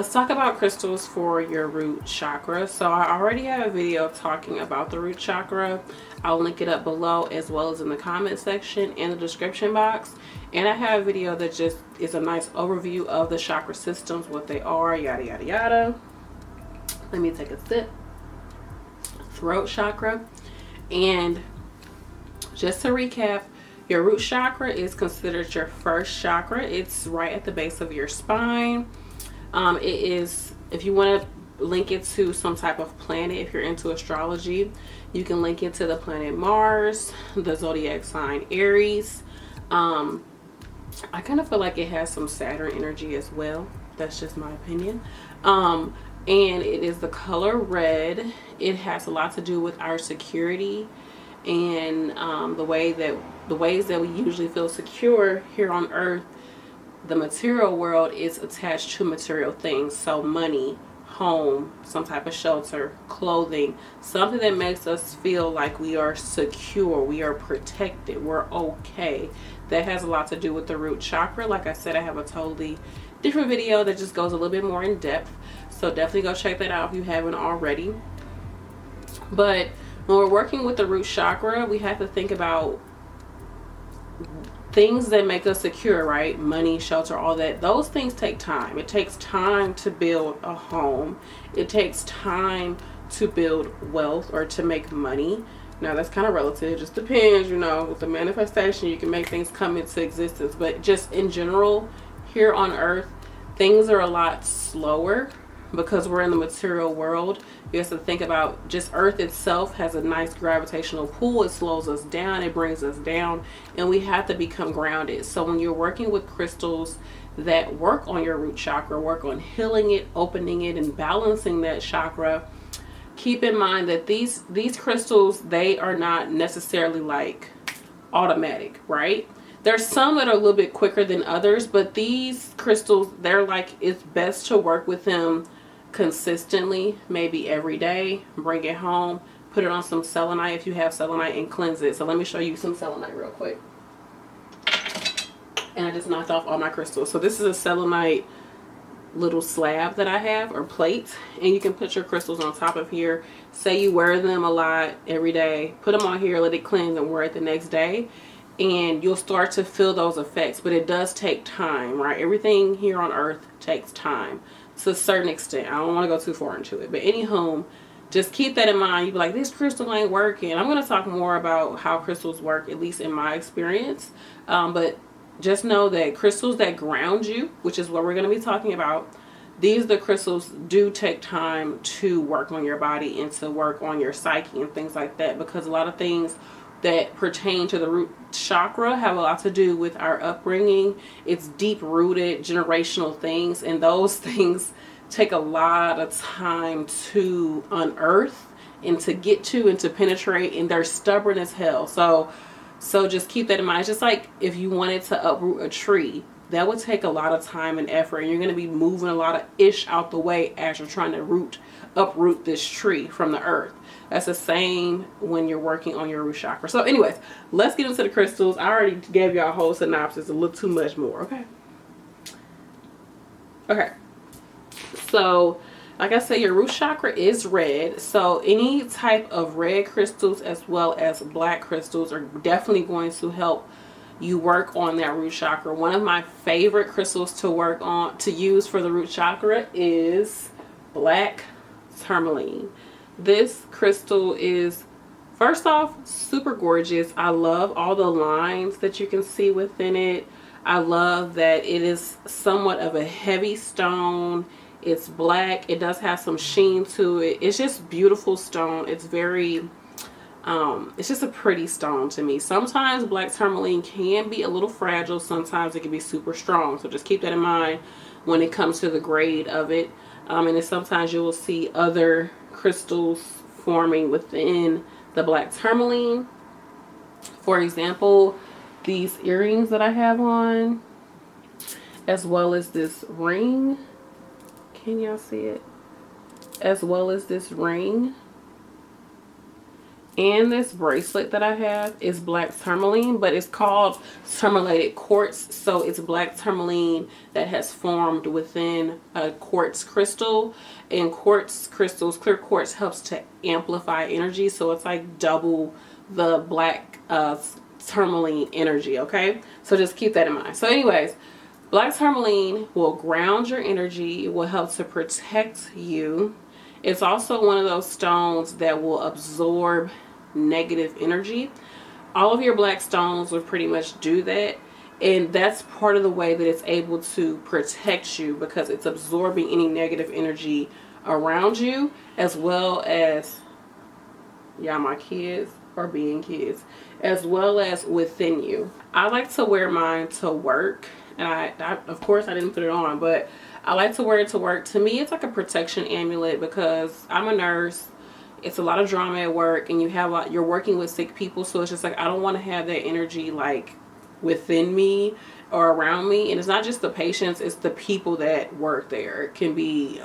let's talk about crystals for your root chakra. So I already have a video talking about the root chakra. I'll link it up below as well as in the comment section and the description box. And I have a video that just is a nice overview of the chakra systems, what they are, yada yada yada. Let me take a sip. Throat chakra. And just to recap, your root chakra is considered your first chakra. It's right at the base of your spine. It is, if you want to link it to some type of planet, if you're into astrology, you can link it to the planet Mars, the zodiac sign Aries. I kind of feel like it has some Saturn energy as well. That's just my opinion. And it is the color red. It has a lot to do with our security and the ways that we usually feel secure here on Earth. The material world is attached to material things, so money, home, some type of shelter, clothing, something that makes us feel like we are secure, we are protected, we're okay. That has a lot to do with the root chakra. Like I said, I have a totally different video that just goes a little bit more in depth, so definitely go check that out if you haven't already. But when we're working with the root chakra, we have to think about things that make us secure, right? Money, shelter, all that. Those things take time. It takes time to build a home. It takes time to build wealth or to make money. Now that's kind of relative. It just depends, you know. With the manifestation, you can make things come into existence. But just in general, here on Earth, things are a lot slower because we're in the material world. You have to think about just Earth itself has a nice gravitational pull. It slows us down, it brings us down, and we have to become grounded. So when you're working with crystals that work on your root chakra, work on healing it, opening it, and balancing that chakra, keep in mind that these crystals, they are not necessarily like automatic, right? There's some that are a little bit quicker than others, but these crystals, they're like, it's best to work with them consistently, maybe every day. Bring it home, put it on some selenite if you have selenite, and cleanse it. So let me show you some selenite real quick. And I just knocked off all my crystals. So this is a selenite little slab that I have, or plate, and you can put your crystals on top of here. Say you wear them a lot every day, put them on here, let it cleanse, and wear it the next day, and you'll start to feel those effects. But it does take time, right? Everything here on Earth takes time to a certain extent. I don't want to go too far into it, but anywho, just keep that in mind. You be like, this crystal ain't working. I'm going to talk more about how crystals work, at least in my experience, but just know that crystals that ground you, which is what we're going to be talking about, the crystals do take time to work on your body and to work on your psyche and things like that, because a lot of things that pertain to the root chakra have a lot to do with our upbringing. It's deep rooted generational things, and those things take a lot of time to unearth and to get to and to penetrate, and they're stubborn as hell. So just keep that in mind. It's just like if you wanted to uproot a tree, that would take a lot of time and effort, and you're going to be moving a lot of ish out the way as you're trying to uproot this tree from the earth. That's the same when you're working on your root chakra. So anyways, let's get into the crystals. I already gave y'all a whole synopsis, a little too much more. Okay, so like I said, your root chakra is red. So any type of red crystals as well as black crystals are definitely going to help you work on that root chakra. One of my favorite crystals to use for the root chakra is black tourmaline. This crystal is, first off, super gorgeous. I love all the lines that you can see within it. I love that it is somewhat of a heavy stone. It's black. It does have some sheen to it. It's just beautiful stone. It's very it's just a pretty stone to me. Sometimes black tourmaline can be a little fragile. Sometimes it can be super strong. So just keep that in mind when it comes to the grade of it. And then sometimes you will see other crystals forming within the black tourmaline. For example, these earrings that I have on, as well as this ring. Can y'all see it? As well as this ring. And this bracelet that I have is black tourmaline, but it's called tourmalated quartz. So it's black tourmaline that has formed within a quartz crystal. And quartz crystals, clear quartz, helps to amplify energy. So it's like double the black tourmaline energy, okay? So just keep that in mind. So anyways, black tourmaline will ground your energy. It will help to protect you. It's also one of those stones that will absorb negative energy. All of your black stones will pretty much do that. And that's part of the way that it's able to protect you, because it's absorbing any negative energy around you, as well as, yeah, my kids are being kids, as well as within you. I like to wear mine to work. And I of course I didn't put it on, but I like to wear it to work. To me, it's like a protection amulet, because I'm a nurse. It's a lot of drama at work, and you're working with sick people. So it's just like, I don't want to have that energy like within me or around me. And it's not just the patients, it's the people that work there. It can be,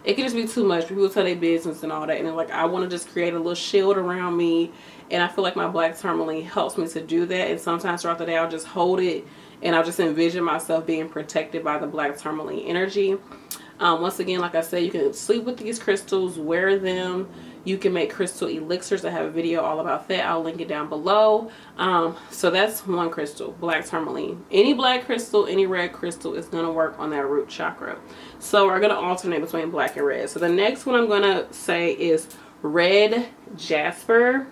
it can just be too much. People tell their business and all that. And like, I want to just create a little shield around me. And I feel like my black tourmaline helps me to do that. And sometimes throughout the day, I'll just hold it, and I'll just envision myself being protected by the black tourmaline energy. Once again, like I said, you can sleep with these crystals, wear them. You can make crystal elixirs. I have a video all about that. I'll link it down below. So that's one crystal, black tourmaline. Any black crystal, any red crystal is going to work on that root chakra. So we're going to alternate between black and red. So the next one I'm going to say is red jasper.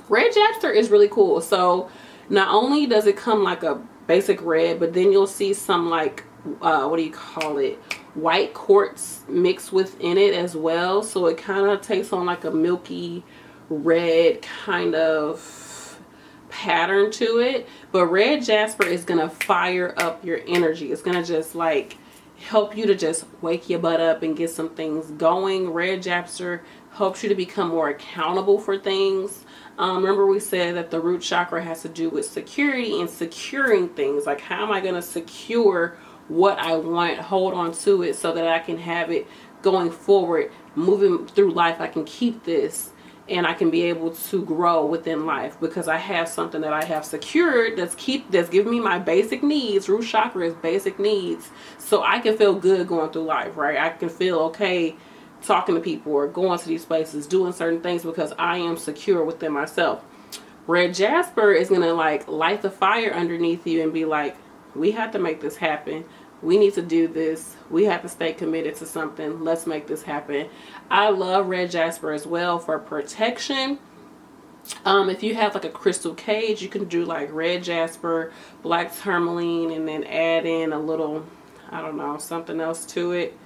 Red jasper is really cool. So not only does it come like a basic red, but then you'll see some like, what do you call it? White quartz mixed within it as well. So it kind of takes on like a milky red kind of pattern to it. But red jasper is going to fire up your energy. It's going to just like help you to just wake your butt up and get some things going. Red jasper helps you to become more accountable for things. Remember we said that the root chakra has to do with security and securing things. Like, how am I going to secure what I want, hold on to it so that I can have it going forward, moving through life. I can keep this, and I can be able to grow within life because I have something that I have secured that's giving me my basic needs. Root chakra is basic needs, so I can feel good going through life, right? I can feel okay talking to people or going to these places, doing certain things because I am secure within myself. Red jasper is gonna like light the fire underneath you and be like, we have to make this happen. We need to do this. We have to stay committed to something. Let's make this happen. I love red jasper as well for protection. If you have like a crystal cage, you can do like red jasper, black tourmaline, and then add in a little, I don't know, something else to it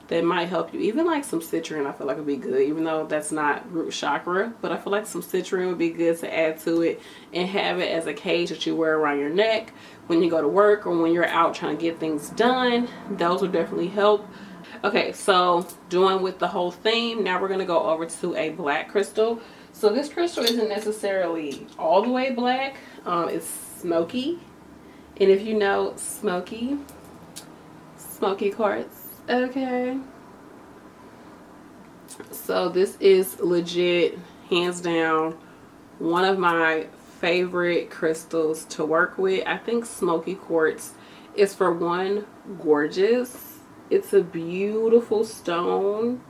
that might help you. Even like some citrine, I feel like would be good, even though that's not root chakra, but I feel like some citrine would be good to add to it and have it as a cage that you wear around your neck when you go to work or when you're out trying to get things done. Those will definitely help. Okay, so doing with the whole theme, now we're going to go over to a black crystal. So this crystal isn't necessarily all the way black. It's smoky. And if you know smoky quartz, okay. So this is legit, hands down, one of my favorite crystals to work with. I think smoky quartz is, for one, gorgeous. It's a beautiful stone.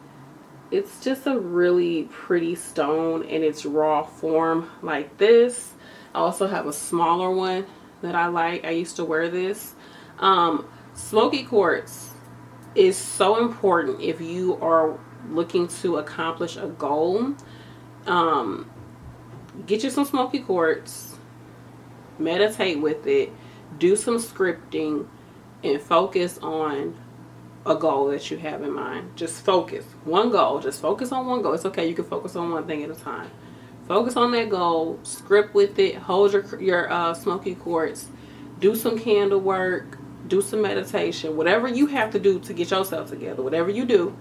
It's just a really pretty stone in its raw form like this. I also have a smaller one that I like. I used to wear this. Smoky quartz is so important if you are looking to accomplish a goal. Get you some smoky quartz, meditate with it, do some scripting, and focus on a goal that you have in mind. Just focus. One goal. Just focus on one goal. It's okay. You can focus on one thing at a time. Focus on that goal. Script with it. Hold your smoky quartz. Do some candle work. Do some meditation. Whatever you have to do to get yourself together. Whatever you do.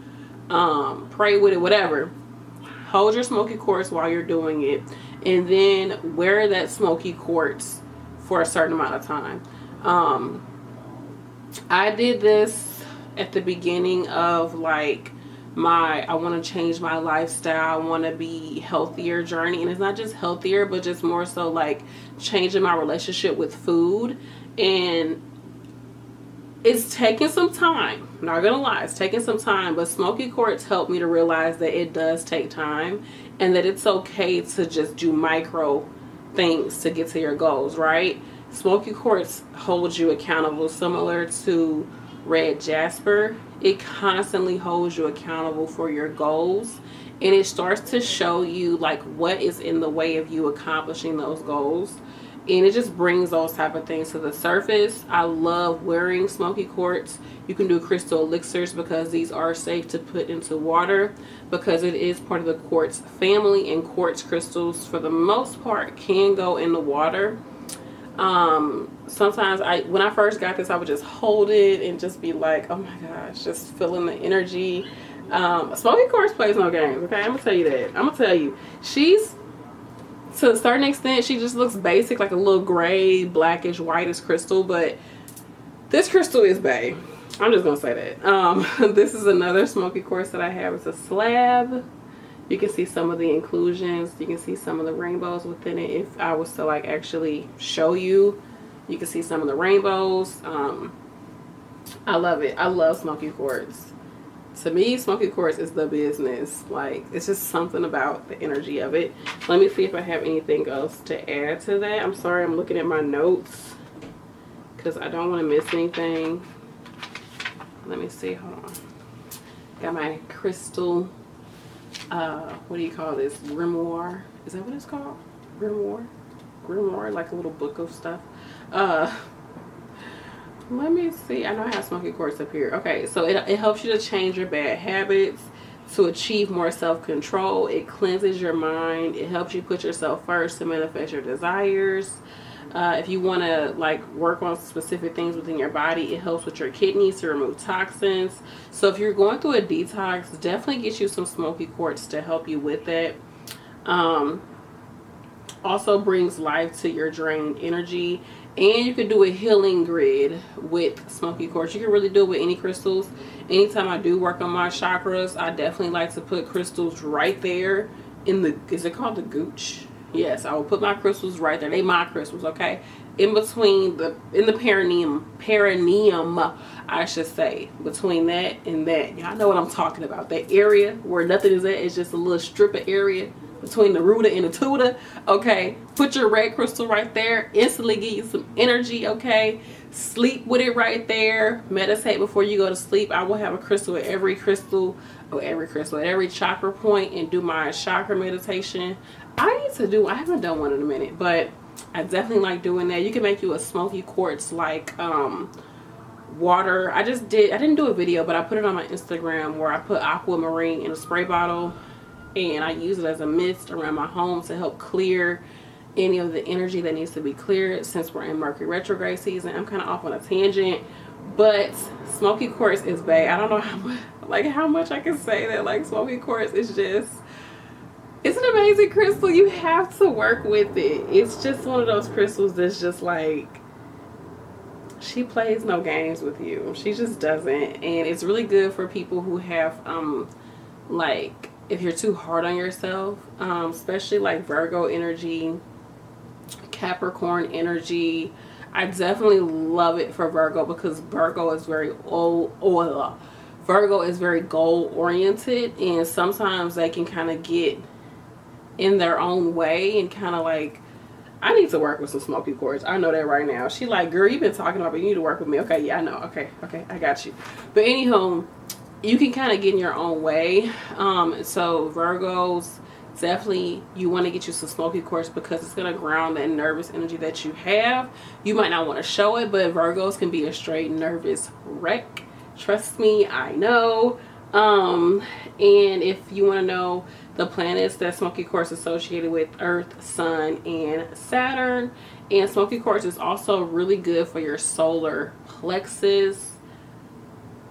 Pray with it. Whatever. Hold your smoky quartz while you're doing it. And then wear that smoky quartz for a certain amount of time. I did this at the beginning of like I want to change my lifestyle, I want to be healthier journey. And it's not just healthier, but just more so like changing my relationship with food. And it's taking some time, not gonna lie, it's taking some time, but smoky quartz helped me to realize that it does take time and that it's okay to just do micro things to get to your goals, right? Smoky quartz holds you accountable, similar to red jasper. It constantly holds you accountable for your goals, and it starts to show you like what is in the way of you accomplishing those goals, and it just brings those type of things to the surface. I love wearing smoky quartz. You can do crystal elixirs because these are safe to put into water, because it is part of the quartz family, and quartz crystals for the most part can go in the water. Sometimes when I first got this, I would just hold it and just be like, oh my gosh, just feeling the energy. Smoky quartz plays no games, okay? I'm gonna tell you that. I'm gonna tell you, she's, to a certain extent, she just looks basic, like a little gray, blackish, whitish crystal, but this crystal is bae. I'm just gonna say that. This is another smoky quartz that I have. It's a slab. You can see some of the inclusions. You can see some of the rainbows within it. If I was to like actually show you, you can see some of the rainbows. I love it. I love smoky quartz. To me, smoky quartz is the business. Like, it's just something about the energy of it. Let me see if I have anything else to add to that. I'm sorry, I'm looking at my notes because I don't want to miss anything. Let me see. Hold on. Got my crystal, what do you call this? Grimoire. Is that what it's called? Grimoire? Grimoire, like a little book of stuff. Let me see. I know I have smoky quartz up here. Okay, so it helps you to change your bad habits, to achieve more self-control. It cleanses your mind. It helps you put yourself first to manifest your desires. If you want to like work on specific things within your body, it helps with your kidneys to remove toxins. So if you're going through a detox, definitely get you some smoky quartz to help you with that. Also brings life to your drained energy. And you can do a healing grid with smoky quartz. You can really do it with any crystals. Anytime I do work on my chakras, I definitely like to put crystals right there in the, is it called the gooch? Yes, I will put my crystals right there. They my crystals, okay? In between in the perineum, I should say. Between that and that. Y'all know what I'm talking about. That area where nothing is at. It's just a little strip of area between the ruta and the tuta. Okay, put your red crystal right there. Instantly get you some energy, okay? Sleep with it right there. Meditate before you go to sleep. I will have a crystal at every at every chakra point and do my chakra meditation. I haven't done one in a minute, but I definitely like doing that. You can make you a smoky quartz like water. I didn't do a video, but I put it on my Instagram where I put aquamarine in a spray bottle and I use it as a mist around my home to help clear any of the energy that needs to be cleared. Since we're in Mercury retrograde season, I'm kind of off on a tangent, but smoky quartz is bae. I don't know how much I can say that. Like, smoky quartz is just, it's an amazing crystal. You have to work with it. It's just one of those crystals that's just like, she plays no games with you. She just doesn't. And it's really good for people who have like, if you're too hard on yourself, especially like Virgo energy, Capricorn energy. I definitely love it for Virgo because Virgo is very Virgo is very goal oriented, and sometimes they can kind of get in their own way and kind of like, I need to work with some smoky quartz. I know that right now. She like, girl, you've been talking about it, you need to work with me. Okay, yeah, I know. Okay, I got you. But anyhow, you can kind of get in your own way. So Virgos, definitely you want to get you some smoky quartz because it's going to ground that nervous energy that you have. You might not want to show it, but Virgos can be a straight nervous wreck. Trust me, I know. And if you want to know the planets that smoky quartz is associated with, Earth, Sun, and Saturn. And smoky quartz is also really good for your solar plexus,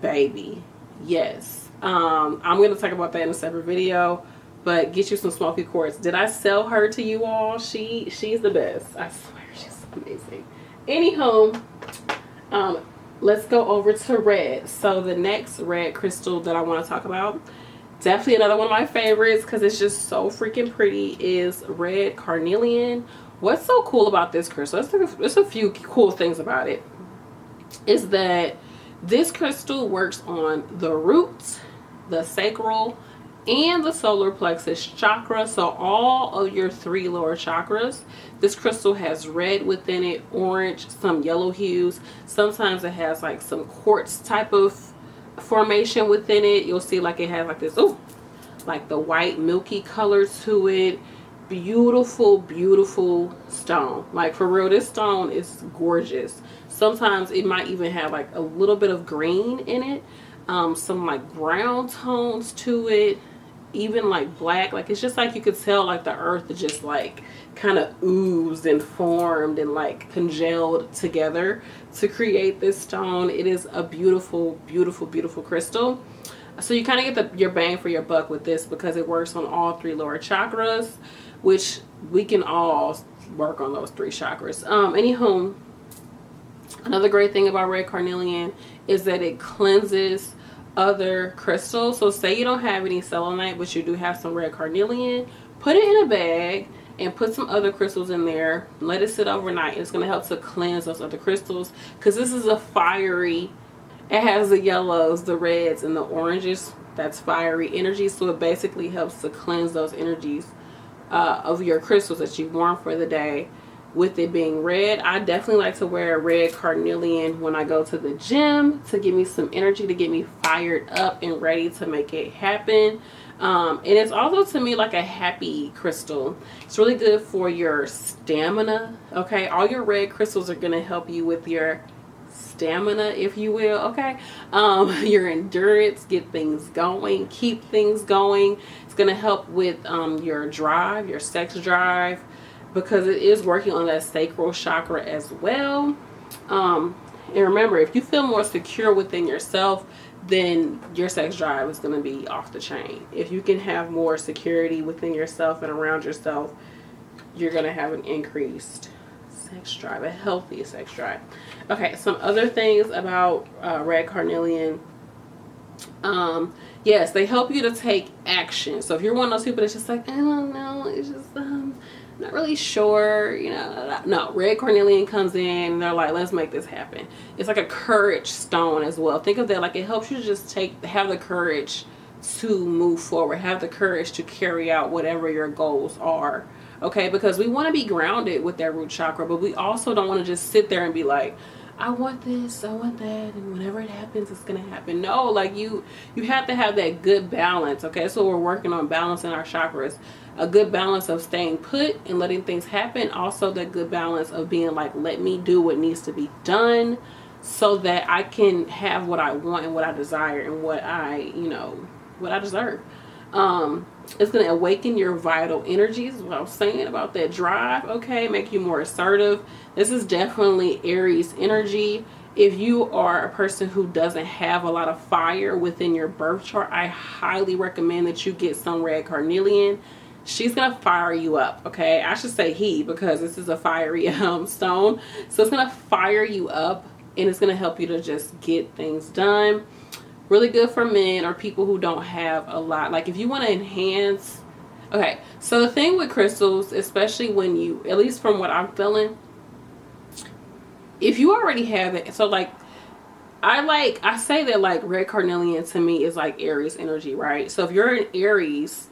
baby. Yes. I'm going to talk about that in a separate video, but get you some smoky quartz. Did I sell her to you all? She's the best. I swear, she's amazing. Anyhow, let's go over to red. So the next red crystal that I want to talk about Definitely another one of my favorites because it's just so freaking pretty is red carnelian. What's so cool about this crystal, there's a few cool things about it, is that this crystal works on the roots, the sacral, and the solar plexus chakra. So all of your 3 lower chakras. This crystal has red within it, orange, some yellow hues. Sometimes it has like some quartz type of formation within it. You'll see like it has like this, oh, like the white milky color to it. Beautiful, beautiful stone. Like for real, this stone is gorgeous. Sometimes it might even have like a little bit of green in it, some like brown tones to it, even like black. Like it's just like you could tell like the earth is just like kind of oozed and formed and like congealed together to create this stone. It is a beautiful, beautiful, beautiful crystal. So you kind of get your bang for your buck with this because it works on all 3 lower chakras, which we can all work on those 3 chakras. Anywho, another great thing about red carnelian is that it cleanses other crystals. So say you don't have any selenite, but you do have some red carnelian, put it in a bag and put some other crystals in there. Let it sit overnight. It's going to help to cleanse those other crystals because this is a fiery, it has the yellows, the reds, and the oranges. That's fiery energy. So it basically helps to cleanse those energies of your crystals that you've worn for the day. With it being red, I definitely like to wear red carnelian when I go to the gym to give me some energy, to get me fired up and ready to make it happen. And it's also to me like a happy crystal. It's really good for your stamina. Okay, all your red crystals are going to help you with your stamina, if you will. Okay, your endurance, get things going, keep things going. It's going to help with your drive, your sex drive, because it is working on that sacral chakra as well. And remember, if you feel more secure within yourself, then your sex drive is going to be off the chain. If you can have more security within yourself and around yourself, you're going to have an increased sex drive, a healthy sex drive. Okay, some other things about red carnelian. Yes, they help you to take action. So if you're one of those people that's just like, I don't know, it's just not really sure, you know. No, red carnelian comes in and they're like, let's make this happen. It's like a courage stone as well. Think of that like it helps you to just have the courage to move forward, have the courage to carry out whatever your goals are. Okay, because we want to be grounded with that root chakra, but we also don't want to just sit there and be like, I want this, I want that, and whenever it happens, it's gonna happen. No, like you have to have that good balance. Okay, so we're working on balancing our chakras. A good balance of staying put and letting things happen. Also that good balance of being like, let me do what needs to be done so that I can have what I want and what I desire and what I deserve. It's going to awaken your vital energies, what I was saying about that drive. Okay, make you more assertive. This is definitely Aries energy. If you are a person who doesn't have a lot of fire within your birth chart, I highly recommend that you get some red carnelian. She's gonna fire you up. Okay, I should say he, because this is a fiery stone, so it's gonna fire you up and it's gonna help you to just get things done. Really good for men or people who don't have a lot. Like if you want to enhance. Okay, so the thing with crystals, especially when you, at least from what I'm feeling, if you already have it, so like I say that like red carnelian to me is like Aries energy, right? So if you're an Aries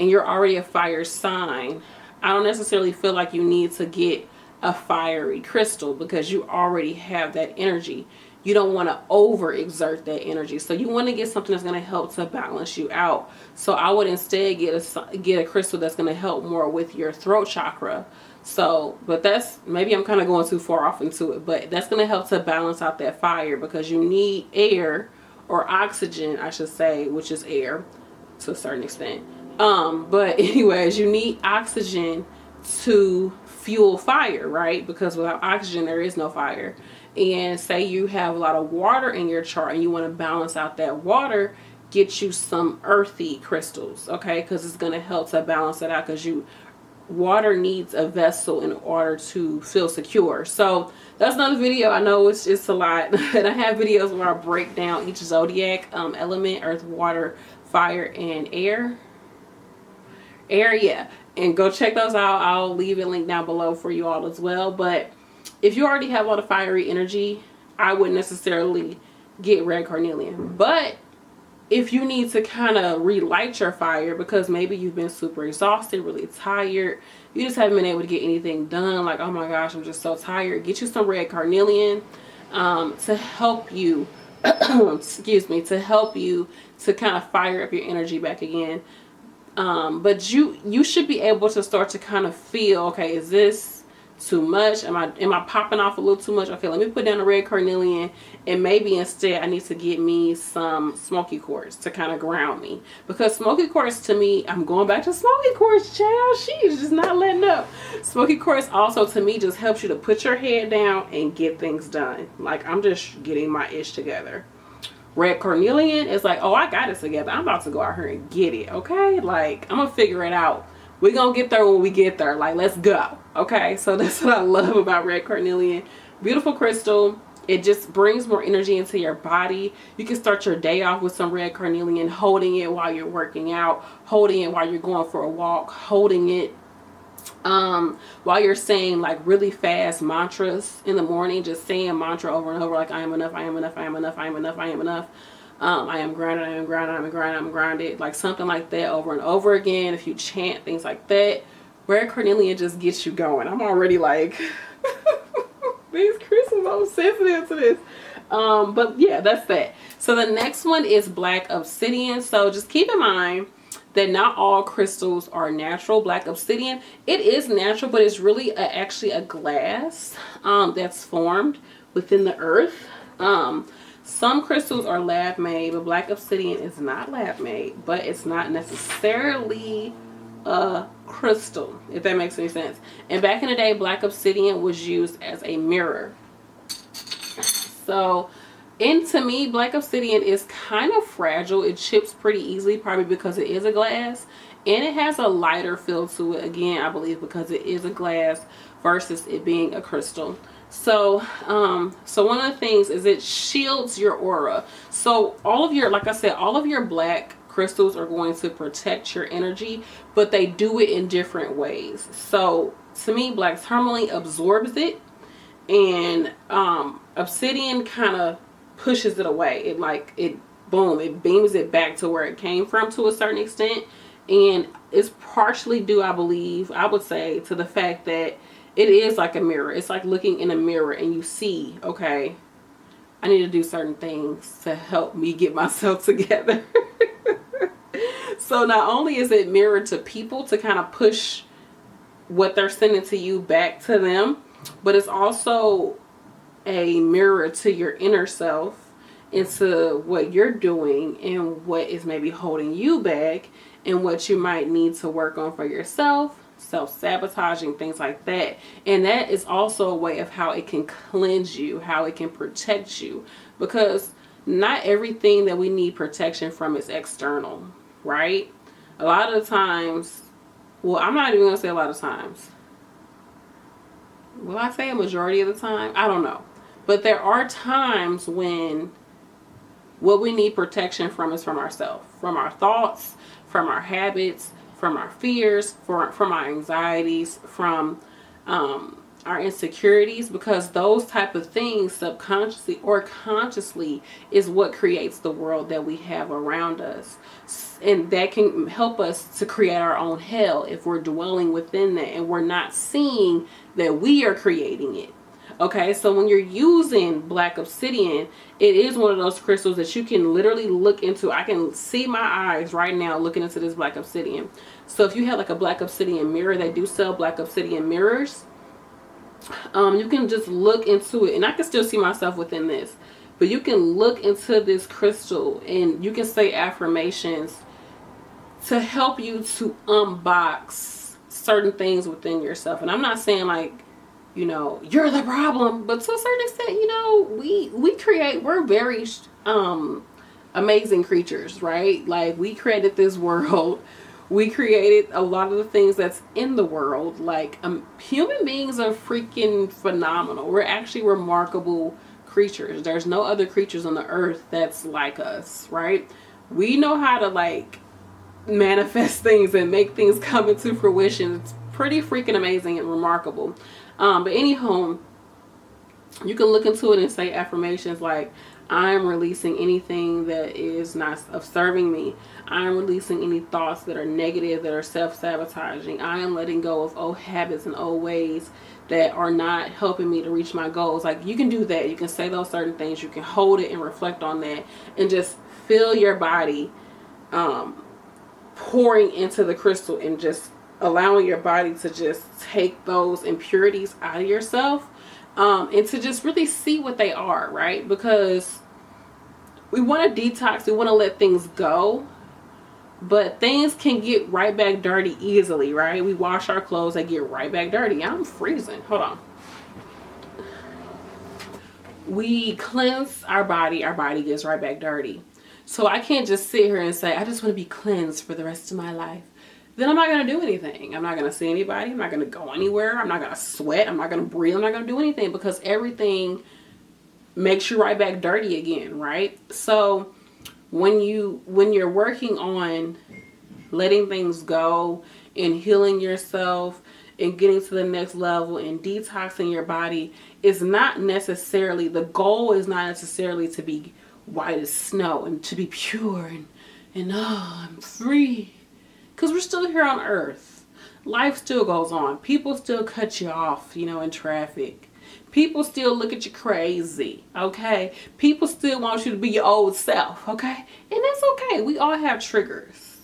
and you're already a fire sign, I don't necessarily feel like you need to get a fiery crystal because you already have that energy. You don't want to overexert that energy. So you want to get something that's going to help to balance you out. So I would instead get a crystal that's going to help more with your throat chakra. So, but that's, maybe I'm kind of going too far off into it, but that's going to help to balance out that fire because you need air, or oxygen, I should say, which is air to a certain extent. But anyways, you need oxygen to fuel fire, right? Because without oxygen, there is no fire. And say you have a lot of water in your chart and you want to balance out that water, get you some earthy crystals, okay? Because it's going to help to balance it out, because water needs a vessel in order to feel secure. So that's another video. I know it's just a lot, and I have videos where I break down each zodiac element: earth, water, fire, and air. Yeah, and go check those out. I'll leave a link down below for you all as well. But if you already have all the fiery energy, I wouldn't necessarily get red carnelian. But if you need to kind of relight your fire because maybe you've been super exhausted, really tired, you just haven't been able to get anything done, like, oh my gosh, I'm just so tired, get you some red carnelian to help you excuse me, to help you to kind of fire up your energy back again. But you should be able to start to kind of feel, okay, is this too much? Am I popping off a little too much? Okay, let me put down the red carnelian, and maybe instead I need to get me some smoky quartz to kind of ground me, because smoky quartz, to me, I'm going back to smoky quartz, child, she's just not letting up. Smoky quartz also, to me, just helps you to put your head down and get things done. Like, I'm just getting my ish together. Red carnelian is like, oh, I got it together, I'm about to go out here and get it. Okay, like, I'm gonna figure it out. We're gonna get there when we get there. Like, let's go. Okay, so that's what I love about red carnelian. Beautiful crystal. It just brings more energy into your body. You can start your day off with some red carnelian, holding it while you're working out, holding it while you're going for a walk, holding it while you're saying like really fast mantras in the morning, just saying mantra over and over, like, I am enough, I am enough, I am enough, I am enough, I am enough. I am grounded, I am grounded, I am grounded, I am grounded, like something like that over and over again. If you chant things like that, red carnelian just gets you going. I'm already like, these crystals, I'm sensitive to this. But yeah, that's that. So the next one is black obsidian. So just keep in mind that not all crystals are natural. Black obsidian, it is natural, but it's really actually a glass that's formed within the earth. Some crystals are lab made, but black obsidian is not lab made, but it's not necessarily a crystal, if that makes any sense. And back in the day, black obsidian was used as a mirror. So, and to me, black obsidian is kind of fragile. It chips pretty easily, probably because it is a glass, and it has a lighter feel to it, again, I believe because it is a glass versus it being a crystal. So one of the things is it shields your aura. So all of your, like I said, all of your black crystals are going to protect your energy, but they do it in different ways. So to me, black tourmaline absorbs it, and obsidian kind of pushes it away. It beams it back to where it came from to a certain extent. And it's partially due, I believe, I would say, to the fact that it is like a mirror. It's like looking in a mirror and you see, okay, I need to do certain things to help me get myself together. So not only is it mirrored to people to kind of push what they're sending to you back to them, but it's also a mirror to your inner self, into what you're doing and what is maybe holding you back and what you might need to work on for yourself, self-sabotaging, things like that. And that is also a way of how it can cleanse you, how it can protect you, because not everything that we need protection from is external, right? A lot of the times, well, I'm not even gonna say a lot of times, will I say a majority of the time? I don't know, but there are times when what we need protection from is from ourselves, from our thoughts, from our habits, from our fears, from our anxieties, from our insecurities, because those type of things, subconsciously or consciously, is what creates the world that we have around us. And that can help us to create our own hell if we're dwelling within that and we're not seeing that we are creating it. Okay, so when you're using black obsidian, it is one of those crystals that you can literally look into. I can see my eyes right now looking into this black obsidian. So if you have like a black obsidian mirror, they do sell black obsidian mirrors. You can just look into it, and I can still see myself within this, but you can look into this crystal and you can say affirmations to help you to unbox certain things within yourself. And I'm not saying like, you know, you're the problem, but to a certain extent, you know, we're very amazing creatures, right? Like, we created this world. We created a lot of the things that's in the world. Like, human beings are freaking phenomenal. We're actually remarkable creatures. There's no other creatures on the earth that's like us, right? We know how to like manifest things and make things come into fruition. It's pretty freaking amazing and remarkable. But anyhow, you can look into it and say affirmations like, I'm releasing anything that is not of serving me. I'm releasing any thoughts that are negative, that are self-sabotaging. I am letting go of old habits and old ways that are not helping me to reach my goals. Like, you can do that. You can say those certain things. You can hold it and reflect on that and just feel your body pouring into the crystal and just allowing your body to just take those impurities out of yourself, and to just really see what they are, right? Because we want to detox, we want to let things go, but things can get right back dirty easily, right? We wash our clothes, they get right back dirty. I'm freezing. Hold on. We cleanse our body gets right back dirty. So I can't just sit here and say, I just want to be cleansed for the rest of my life. Then I'm not going to do anything. I'm not going to see anybody. I'm not going to go anywhere. I'm not going to sweat. I'm not going to breathe. I'm not going to do anything, because everything makes you right back dirty again, right? So when you're working on letting things go and healing yourself and getting to the next level and detoxing your body, is not necessarily, the goal is not necessarily to be white as snow and to be pure and oh, I'm free. Because we're still here on earth. Life still goes on. People still cut you off, you know, in traffic. People still look at you crazy, okay? People still want you to be your old self, okay? And that's okay. We all have triggers,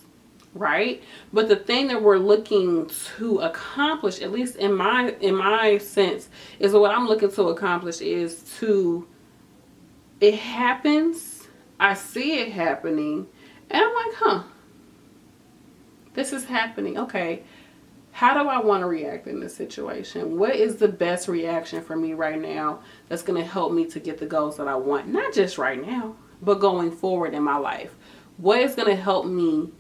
right? But the thing that we're looking to accomplish, at least in my sense, is what I'm looking to accomplish is to, it happens, I see it happening, and I'm like, huh, this is happening. Okay, how do I want to react in this situation? What is the best reaction for me right now that's going to help me to get the goals that I want? Not just right now, but going forward in my life. What is going to help me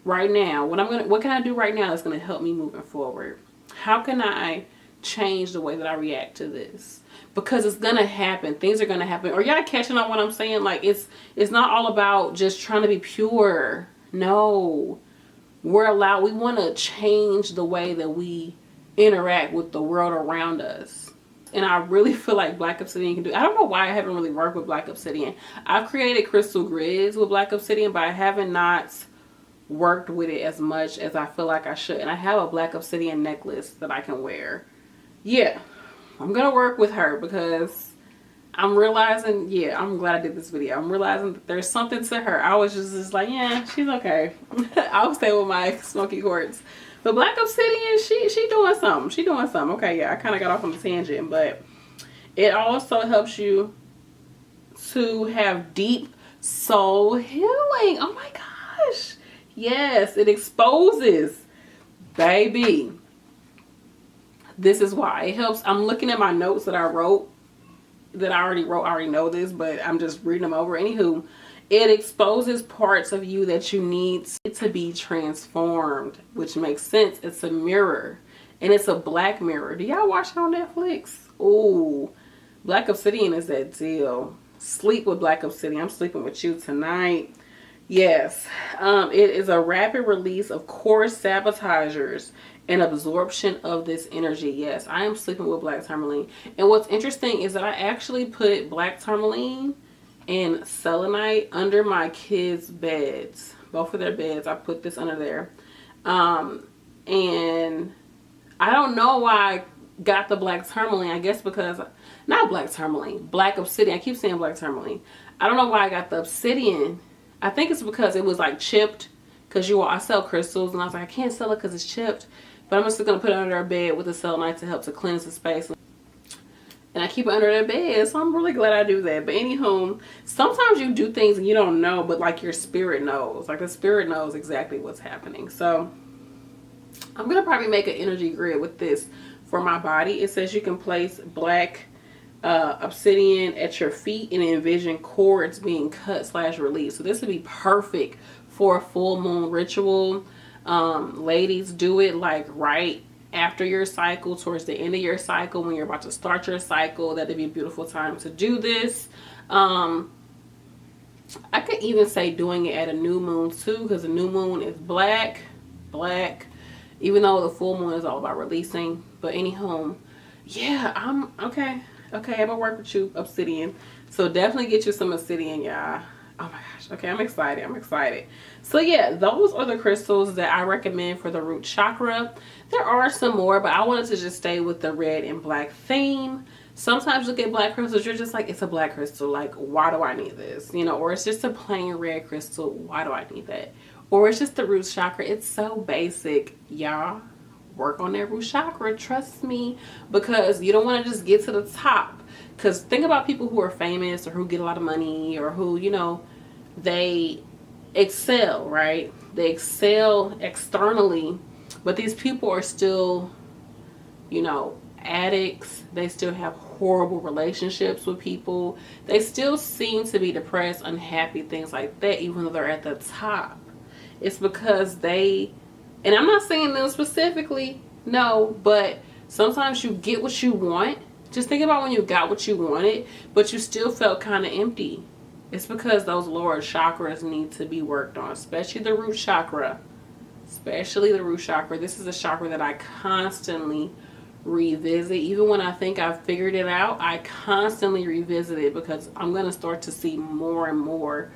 right now? What can I do right now that's going to help me moving forward? How can I change the way that I react to this? Because it's going to happen. Things are going to happen. Are y'all catching on what I'm saying? Like, it's not all about just trying to be pure. No. We want to change the way that we interact with the world around us. And I really feel like Black Obsidian can do. I don't know why I haven't really worked with Black Obsidian. I've created crystal grids with Black Obsidian, but I haven't not worked with it as much as I feel like I should. And I have a Black Obsidian necklace that I can wear. Yeah, I'm going to work with her because I'm realizing, yeah, I'm glad I did this video. I'm realizing that there's something to her. I was just like, yeah, she's okay. I'll stay with my smoky quartz. But Black Obsidian, she doing something. She doing something. Okay, yeah, I kind of got off on the tangent, but it also helps you to have deep soul healing. Oh my gosh. Yes, it exposes, baby. This is why it helps. I'm looking at my notes that I wrote. I already know this, but I'm just reading them over. Anywho, it exposes parts of you that you need to be transformed, which makes sense. It's a mirror, and it's a black mirror. Do y'all watch it on Netflix? Ooh, Black Obsidian is that deal. Sleep with Black Obsidian. I'm sleeping with you tonight. Yes, it is a rapid release of core sabotagers and absorption of this energy. Yes, I am sleeping with black tourmaline. And what's interesting is that I actually put black tourmaline and selenite under my kids' beds. Both of their beds. I put this under there. And I don't know why I got the black tourmaline. I guess because, not black tourmaline, Black Obsidian. I keep saying black tourmaline. I don't know why I got the obsidian. I think it's because it was like chipped. Because I sell crystals, and I was like, I can't sell it because it's chipped. But I'm just going to put it under their bed with the selenite to help to cleanse the space. And I keep it under their bed, so I'm really glad I do that. But anywho, sometimes you do things and you don't know, but like your spirit knows. Like the spirit knows exactly what's happening. So I'm going to probably make an energy grid with this for my body. It says you can place black obsidian at your feet and envision cords being cut / released. So this would be perfect for a full moon ritual. Ladies, do it like right after your cycle, towards the end of your cycle, when you're about to start your cycle. That'd be a beautiful time to do this. I could even say doing it at a new moon too, because the new moon is black, even though the full moon is all about releasing. But anyhow, yeah, I'm okay. Okay, I'm gonna work with you, Obsidian. So definitely get you some Obsidian, y'all. Oh my gosh. Okay, I'm excited. I'm excited. So yeah, those are the crystals that I recommend for the root chakra. There are some more, but I wanted to just stay with the red and black theme. Sometimes you get black crystals, you're just like, it's a black crystal. Like, why do I need this? You know, or it's just a plain red crystal. Why do I need that? Or it's just the root chakra. It's so basic, y'all. Work on that root chakra, trust me, because you don't want to just get to the top. Because think about people who are famous or who get a lot of money or who, you know, they excel, right? They excel externally, but these people are still, you know, addicts. They still have horrible relationships with people. They still seem to be depressed, unhappy, things like that, even though they're at the top. It's because they, and I'm not saying them specifically, no, but sometimes you get what you want. Just think about when you got what you wanted, but you still felt kind of empty. It's because those lower chakras need to be worked on, especially the root chakra. Especially the root chakra. This is a chakra that I constantly revisit. Even when I think I've figured it out, I constantly revisit it because I'm going to start to see more and more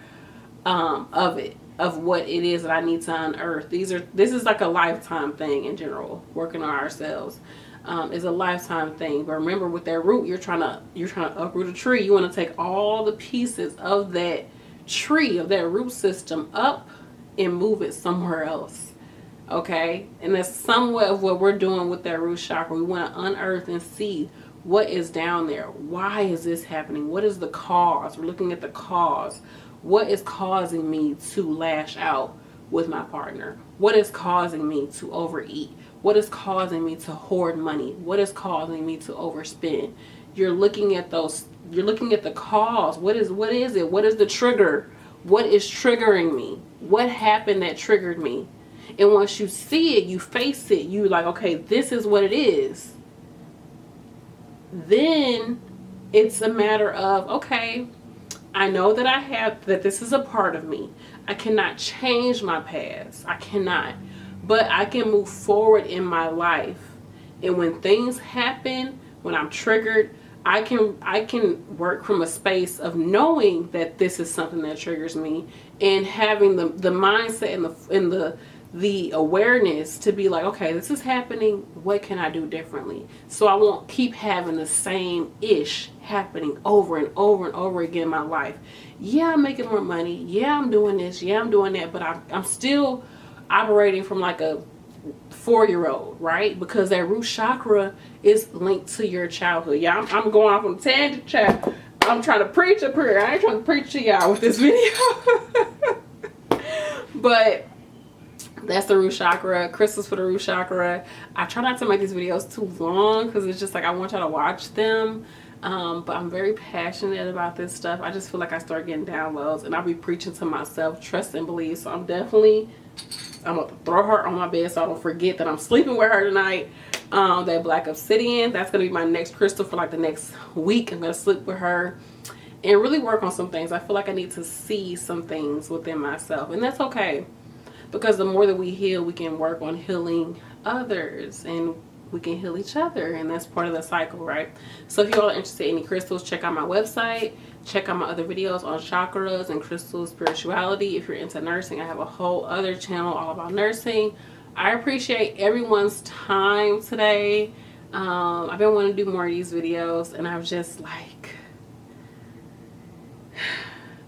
of it, of what it is that I need to unearth. This is like a lifetime thing in general. Working on ourselves is a lifetime thing. But remember, with that root, you're trying to uproot a tree. You want to take all the pieces of that tree, of that root system, up and move it somewhere else. Okay, and that's somewhat of what we're doing with that root chakra. We want to unearth and see what is down there. Why is this happening? What is the cause? We're looking at the cause. What is causing me to lash out with my partner? What is causing me to overeat? What is causing me to hoard money? What is causing me to overspend? You're looking at those. You're looking at the cause. What is it? What is the trigger? What is triggering me? What happened that triggered me? And once you see it, you face it, you like, okay, this is what it is. Then it's a matter of, okay, I know that this is a part of me. I cannot change my past. I cannot. But I can move forward in my life. And when things happen, when I'm triggered, I can work from a space of knowing that this is something that triggers me, and having the mindset and the awareness to be like, okay, this is happening. What can I do differently? So I won't keep having the same ish happening over and over and over again in my life. Yeah, I'm making more money. Yeah, I'm doing this. Yeah, I'm doing that. But I'm still operating from like a 4-year-old, right? Because that root chakra is linked to your childhood. Yeah, I'm going off on a tangent, child. I'm trying to preach up here. I ain't trying to preach to y'all with this video. But that's the root chakra. Crystals for the root chakra. I try not to make these videos too long because it's just like I want y'all to watch them. But I'm very passionate about this stuff. I just feel like I start getting downloads and I'll be preaching to myself, trust and believe. So I'm going to throw her on my bed so I don't forget that I'm sleeping with her tonight. That black obsidian, that's going to be my next crystal for like the next week. I'm going to sleep with her and really work on some things. I feel like I need to see some things within myself, and that's okay. Because the more that we heal, we can work on healing others and we can heal each other. And that's part of the cycle, right? So if you all are interested in any crystals, check out my website. Check out my other videos on chakras and crystal spirituality. If you're into nursing, I have a whole other channel all about nursing. I appreciate everyone's time today. I've been wanting to do more of these videos, and I'm just like,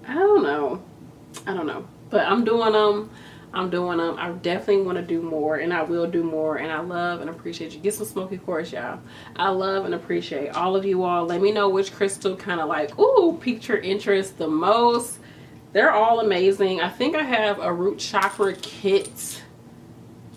I don't know. But I'm doing them. I definitely want to do more, and I will do more, and I love and appreciate you. Get some smoky quartz, y'all. I love and appreciate all of you all. Let me know which crystal kind of like, ooh, piqued your interest the most. They're all amazing. I think I have a root chakra kit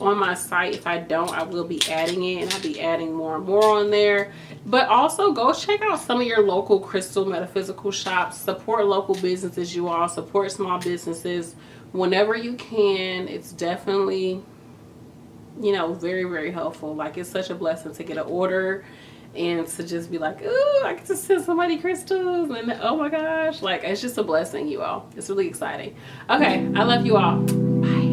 on my site. If I don't, I will be adding it, and I'll be adding more and more on there. But also go check out some of your local crystal metaphysical shops. Support local businesses, you all. Support small businesses whenever you can. It's definitely, you know, very, very helpful. Like, it's such a blessing to get an order and to just be like, ooh, I get to send somebody crystals, and oh my gosh, like, it's just a blessing, you all. It's really exciting. Okay, I love you all. Bye.